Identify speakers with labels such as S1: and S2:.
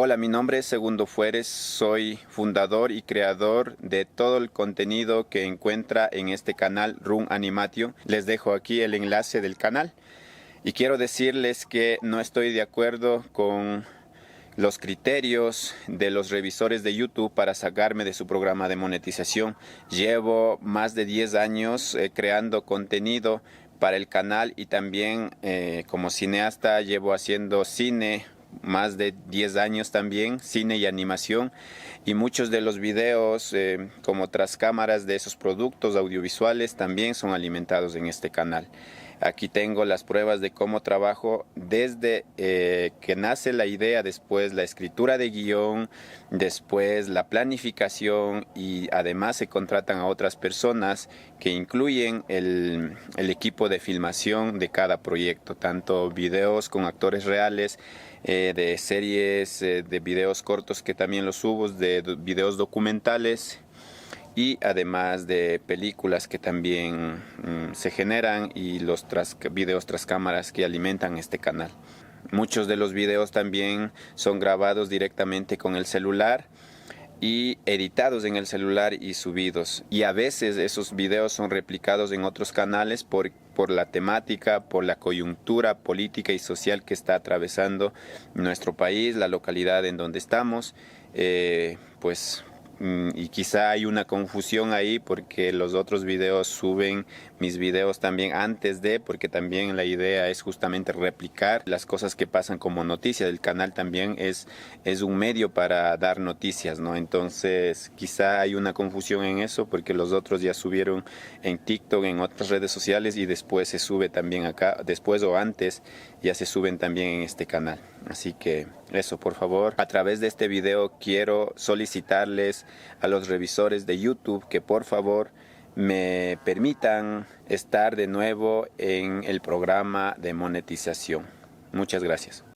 S1: Hola, mi nombre es Segundo Fueres, soy fundador y creador de todo el contenido que encuentra en este canal Run Animation. Les dejo aquí el enlace del canal y quiero decirles que no estoy de acuerdo con los criterios de los revisores de YouTube para sacarme de su programa de monetización. Llevo más de 10 años creando contenido para el canal y también como cineasta llevo haciendo cine más de 10 años también, cine y animación, y muchos de los videos como tras cámaras de esos productos audiovisuales también son alimentados en este canal. Aquí tengo las pruebas de cómo trabajo desde que nace la idea, después la escritura de guión, después la planificación y además se contratan a otras personas que incluyen el equipo de filmación de cada proyecto, tanto videos con actores reales, de series, de videos cortos que también los subo, de videos documentales y además de películas que también se generan y los videos tras cámaras que alimentan este canal. Muchos de los videos también son grabados directamente con el celular y editados en el celular y subidos. Y a veces esos videos son replicados en otros canales por la temática, por la coyuntura política y social que está atravesando nuestro país, la localidad en donde estamos. Y quizá hay una confusión ahí porque los otros videos suben mis videos también antes de, porque también la idea es justamente replicar las cosas que pasan como noticias. El canal también es un medio para dar noticias, ¿no? Entonces quizá hay una confusión en eso porque los otros ya subieron en TikTok, en otras redes sociales y después se sube también acá, después o antes ya se suben también en este canal. Así que eso, por favor, a través de este video quiero solicitarles a los revisores de YouTube que por favor me permitan estar de nuevo en el programa de monetización. Muchas gracias.